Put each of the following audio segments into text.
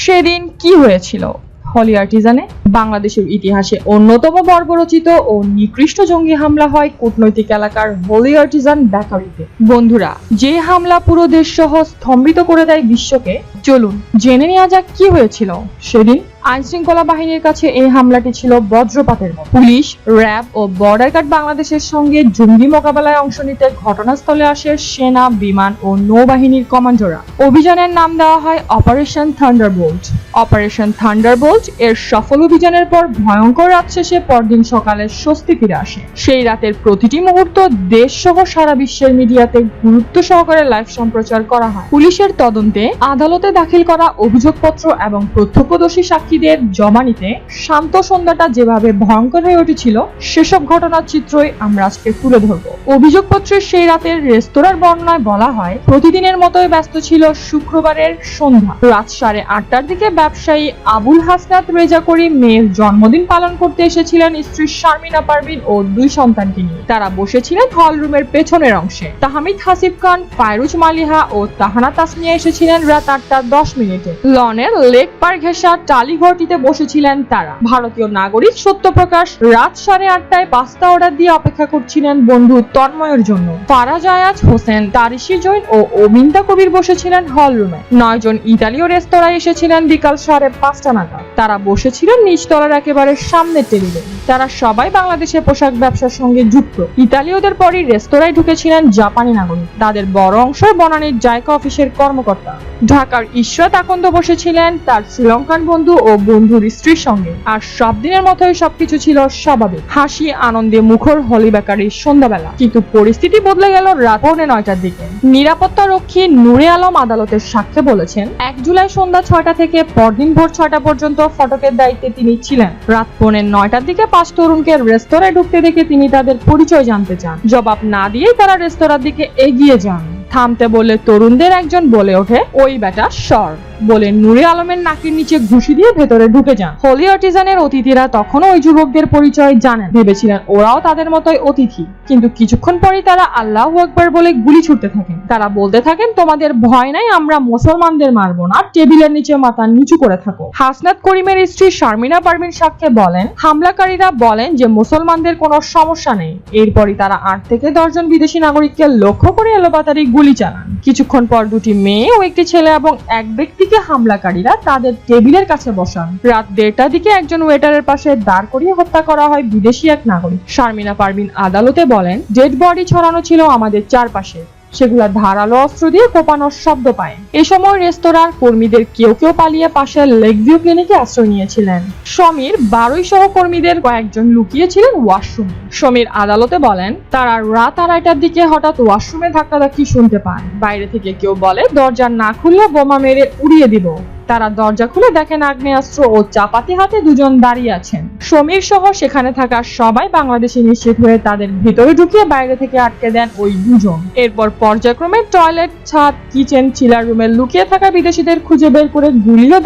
সেদিন কি হয়েছিল? হলি আর্টিজানে বাংলাদেশের ইতিহাসে অন্যতম বর্বরচিত ও নিকৃষ্ট জঙ্গি হামলা হয় কূটনৈতিক এলাকার হলি আর্টিজান বেকারিতে। বন্ধুরা, যে হামলা পুরো দেশ সহ স্তম্ভিত করে দেয় বিশ্বকে, চলুন জেনে নেওয়া যাক কি হয়েছিল সেদিন। আইন শৃঙ্খলা বাহিনীর কাছে এই হামলাটি ছিল বজ্রপাতের মতো। পুলিশ, র্যাব ও বর্ডার গার্ড বাংলাদেশের সঙ্গে জঙ্গি মোকাবেলায় অংশ নিতে ঘটনাস্থলে আসে সেনা, বিমান ও নৌবাহিনীর কমান্ডোরা। অভিযানের নাম দেওয়া হয় অপারেশন থান্ডারবোল্ট। অপারেশন থান্ডারবোল্ট এর সফল অভিযানের পর ভয়ঙ্কর রাত শেষে পরদিন সকালে স্বস্তি ফিরে আসে। সেই রাতের প্রতিটি মুহূর্ত দেশ সহ সারা বিশ্বের মিডিয়াতে গুরুত্ব সহকারে লাইভ সম্প্রচার করা হয়। পুলিশের তদন্তে আদালতে দাখিল করা অভিযোগপত্র এবং প্রত্যক্ষদর্শী সাক্ষীদের জবানিতে শান্ত সন্ধ্যাটা যেভাবে ভয়ঙ্কর হয়ে উঠেছিল, সেসব ঘটনার চিত্রই আমরা আজকে তুলে ধরব। অভিযোগপত্রের সেই রাতের রেস্তোরাঁর বর্ণনায় বলা হয়, প্রতিদিনের মতোই ব্যস্ত ছিল শুক্রবারের সন্ধ্যা। রাত 8:30টার দিকে ব্যবসায়ী আবুল হাসনাত রেজা করিম মেয়ের জন্মদিন পালন করতে এসেছিলেন স্ত্রী শারমিনা পারভিন ও 2 সন্তানকে নিয়ে। তারা বসেছিলেন হল রুমের পেছনের অংশে। তাহমিদ হাসিব খান, ফায়রুজ মালিহা ও তাহানা তাসমিয়া এসেছিলেন রাত 8:10 লনের লেক পার ঘেঁষা টালিঘরটিতে বসেছিলেন তারা। ভারতীয় নাগরিক সত্যপ্রকাশ রাত 8:30টায় পাস্তা অর্ডার দিয়ে অপেক্ষা করছিলেন বন্ধু তন্ময়ের জন্য। ফারাজ আয়াজ হোসেন, তারিশি জৈন ও অবিন্তা কবির বসেছিলেন হল রুমে। 9 জন ইতালীয় রেস্তোরাঁয় এসেছিলেন বিকাল 5:30 নাগাদ। তারা বসেছিলেন নিচতলার একেবারে সামনের টেবিলে। তারা সবাই বাংলাদেশের পোশাক ব্যবসার সঙ্গে যুক্ত। ইতালীয়দের পরই রেস্তোরাঁয় ঢুকেছিলেন জাপানি নাগরিক। তাদের বড় অংশ বনানীর জায়কা অফিসের কর্মকর্তা। ঢাকার ইশরাত আকন্দ বসেছিলেন তার শ্রীলঙ্কান বন্ধু ও বন্ধুর স্ত্রীর সঙ্গে। আর সব দিনের মতোই সবকিছু ছিল স্বাভাবিক, হাসি আনন্দে মুখর হলি বেকারির সন্ধ্যাবেলা। কিন্তু পরিস্থিতি বদলে গেল রাত 9:45টার দিকে। নিরাপত্তা রক্ষী নূরে আলম আদালতের সাক্ষ্যে বলেছেন, 1 জুলাই সন্ধ্যা 6টা থেকে পরদিন ভোর 6টা পর্যন্ত ফটকের দায়িত্বে তিনি ছিলেন। রাত 9:45টার দিকে 5 তরুণকে রেস্তোরাঁয় ঢুকতে দেখে তিনি তাদের পরিচয় জানতে চান। জবাব না দিয়েই তারা রেস্তোরাঁর দিকে এগিয়ে যান। থামতে বলে তরুণদের একজন বলে ওঠে, ওই বেটা সর, বলে নূরে আলমের নাকের নিচে ঘুষি দিয়ে ভেতরে ঢুকে যান। হলি আর্টিজানের অতিথিরা তখনও ওই যুবকদের পরিচয় জানেন, ভেবেছিলেন ওরাও তাদের মতোই অতিথি। কিন্তু কিছুক্ষণ পরেই তারা আল্লাহু আকবার বলে গুলি ছুটতে থাকেন। তারা বলতে থাকেন, তোমাদের ভয় নাই, আমরা মুসলমানদের মারবো না, টেবিলের নিচে মাথা নিচু করে থাকো। হাসনাত করিমের স্ত্রী শারমিনা পারভিন সাক্ষ্যে বলেন, হামলাকারীরা বলেন যে মুসলমানদের কোনো সমস্যা নেই। এরপরই তারা 8 থেকে 10 জন বিদেশি নাগরিককে লক্ষ্য করে এলোপাতাড়ি গুলি চালান। কিছুক্ষণ পর 2টি মেয়ে ও একটি ছেলে এবং এক ব্যক্তিকে হামলাকারীরা তাদের টেবিলের কাছে বসান। রাত 1:30টার দিকে একজন ওয়েটারের পাশে দাঁড় করিয়ে হত্যা করা হয় বিদেশি এক নাগরিক। শারমিনা পারভিন আদালতে বলেন, ডেড বডি ছড়ানো ছিল আমাদের চারপাশে, সেগুলা ধারালো অস্ত্র দিয়ে কোপানোর শব্দ পায়। এ সময় রেস্তোরাঁর কর্মীদের কেউ কেউ পালিয়ে পাশের লেকভিউ ক্লিনিকে আশ্রয় নিয়েছিলেন। সমীর 12 সহকর্মীদের কয়েকজন লুকিয়েছিলেন ওয়াশরুমে। সমীর আদালতে বলেন, তারা রাত 2:30টার দিকে হঠাৎ ওয়াশরুমে ধাক্কাধাক্কি শুনতে পান। বাইরে থেকে কেউ বলে, দরজা না খুললে বোমা মেরে উড়িয়ে দিব। তারা দরজা খুলে দেখেন আগ্নেয়াস্ত্র ও চাপাতি হাতে 2 জন দাঁড়িয়ে আছেন। সমীর সহ সেখানে থাকা সবাই বাংলাদেশি নিশ্চিত হয়ে তাদের ভিতরে ঢুকিয়ে বাইরে থেকে আটকে দেন ওই 2 জন। এরপর পর্যায়ক্রমে টয়লেট, ছাদ, কিচেন, চিলার রুমে লুকিয়ে থাকা বিদেশিদের খুঁজে বের করে গুলি ও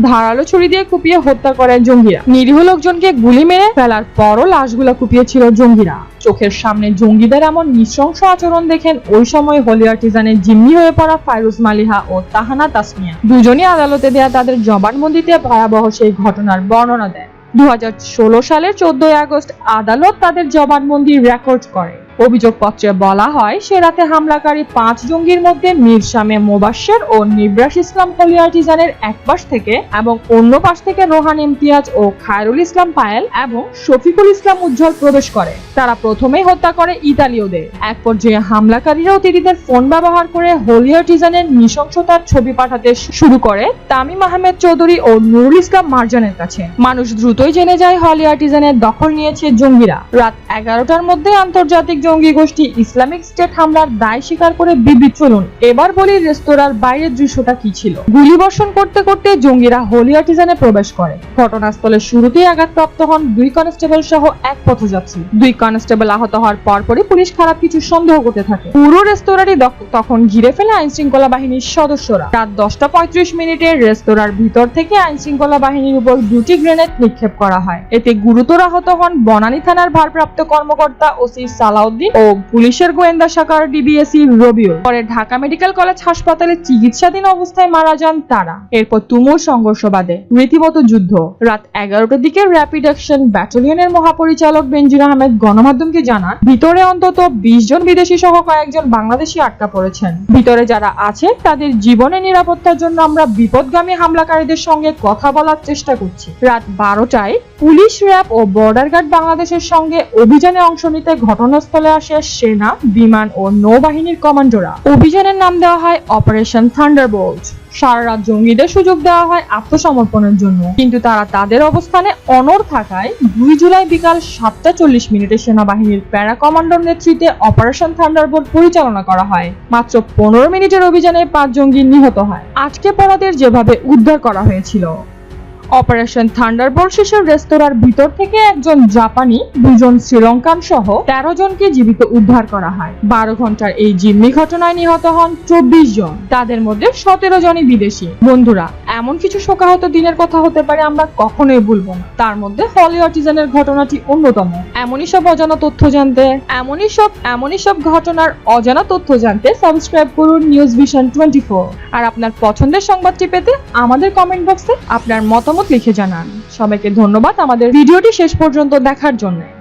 ধারালো ছুরি দিয়ে কুপিয়ে হত্যা করেন জঙ্গিরা। নিরীহ লোকজনকে গুলি মেরে ফেলার পরও লাশগুলো কুপিয়েছিল জঙ্গিরা। চোখের সামনে জঙ্গিদের এমন নৃশংস আচরণ দেখেন ওই সময় হলি আর্টিজানে জিম্মি হয়ে পড়া ফায়রুজ মালিহা ও তাহানা তাসমিয়া। দুজনই আদালতে দেয়া তাদের জবানবন্দিতে ভয়াবহ সেই ঘটনার বর্ণনা দেন। 2016 সালের 14 আগস্ট আদালত তাদের জবানবন্দি রেকর্ড করে। অভিযোগপত্রে বলা হয়, সে রাতে হামলাকারী 5 জঙ্গির মধ্যে মীর শামে মোবাশ্বের ও নিবরাস ইসলাম হলি আর্টিজানের এক পাশ থেকে এবং অন্য পাশ থেকে রোহান ইমতিয়াজ ও খায়রুল ইসলাম পায়েল এবং শফিকুল ইসলাম উজ্জ্বল প্রবেশ করে। তারা প্রথমেই হত্যা করে ইতালীয়দের। এক পর্যায়ে হামলাকারীরা অতিথিদের ফোন ব্যবহার করে হলি আর্টিজানের নৃশংসতার ছবি পাঠাতে শুরু করে তামিম আহমেদ চৌধুরী ও নুরুল ইসলাম মারজানের কাছে। মানুষ দ্রুতই জেনে যায় হলি আর্টিজানের দখল নিয়েছে জঙ্গিরা। রাত 11টার মধ্যে আন্তর্জাতিক জঙ্গি গোষ্ঠী ইসলামিক স্টেট হামলার দায় স্বীকার করে বিবৃতি। চলুন এবার বলি রেস্তোরাঁর বাইরের দৃশ্যটা কি ছিল। গুলিবর্ষণ করতে করতে জঙ্গিরা হলি আর্টিজানে প্রবেশ করে। ঘটনাস্থলে শুরুতেই আঘাতপ্রাপ্ত হন 2 কনস্টেবল সহ এক পথযাত্রী। 2 কনস্টেবল আহত হওয়ার পরপরই পুলিশ খারাপ কিছু সন্দেহ করতে থাকে। পুরো রেস্তোরাঁটি তখন ঘিরে ফেলে আইন শৃঙ্খলা বাহিনীর সদস্যরা। রাত 10:35 রেস্তোরাঁর ভিতর থেকে আইন শৃঙ্খলা বাহিনীর উপর 2টি গ্রেনেড নিক্ষেপ করা হয়। এতে গুরুতর আহত হন বনানী থানার ভারপ্রাপ্ত কর্মকর্তা ওসি সালাউদ্দিন সালাউদ্দিন ও পুলিশের গোয়েন্দা শাখার ডিবিএসি রবিউল। পরে ঢাকা মেডিকেল কলেজ হাসপাতালে চিকিৎসাধীন অবস্থায় মারা যান তারা। এরপর তুমুল সংঘর্ষ বাধে, রীতিমতো যুদ্ধ। রাত 11টার দিকে র্যাপিড অ্যাকশন ব্যাটালিয়নের মহাপরিচালক বেনজির আহমেদ গণমাধ্যমকে জানান, ভিতরে অন্তত 20 জন বিদেশি সহ কয়েকজন বাংলাদেশি আটকা পড়েছেন। ভিতরে যারা আছে তাদের জীবনের নিরাপত্তার জন্য আমরা বিপদগামী হামলাকারীদের সঙ্গে কথা বলার চেষ্টা করছি। রাত 12টায় পুলিশ, র্যাব ও বর্ডার গার্ড বাংলাদেশের সঙ্গে অভিযানে অংশ নিতে ঘটনাস্থলে আসে সেনা, বিমান ও নৌবাহিনীর কমান্ডোরা। অভিযানের নাম দেওয়া হয় অপারেশন থান্ডারবোল্ট। সারা রাত জঙ্গিদের সুযোগ দেওয়া হয় আত্মসমর্পণের জন্য, কিন্তু তারা তাদের অবস্থানে অনড় থাকায় 2 জুলাই বিকাল 7:40 সেনাবাহিনীর প্যারা কমান্ডার নেতৃত্বে অপারেশন থান্ডারবোল্ট পরিচালনা করা হয়। মাত্র 15 মিনিটের অভিযানে 5 জঙ্গি নিহত হয়। আটকে পড়াদের যেভাবে উদ্ধার করা হয়েছিল। অপারেশন থান্ডারবোল্ট শেষে রেস্তোরাঁর ভিতর থেকে একজন জাপানি, 2 জন শ্রীলঙ্কান সহ 13 জনকে জীবিত উদ্ধার করা হয়। 12 ঘন্টার এই জিম্মি ঘটনায় নিহত হন 24 জন, তাদের মধ্যে 17 জনই বিদেশি। বন্ধুরা, এমন কিছু শোকাহত দিনের কথা হতে পারে আমরা কখনোই ভুলবো না। তার মধ্যে হলি আর্টিজানের ঘটনাটি অন্যতম। এমনই সব অজানা তথ্য জানতে, এমনই সব ঘটনার অজানা তথ্য জানতে সাবস্ক্রাইব করুন নিউজ ভিশন 24। আর আপনার পছন্দের সংবাদটি পেতে আমাদের কমেন্ট বক্সে আপনার মতামত লিখে জানান। সবাইকে ধন্যবাদ আমাদের ভিডিওটি শেষ পর্যন্ত দেখার জন্য।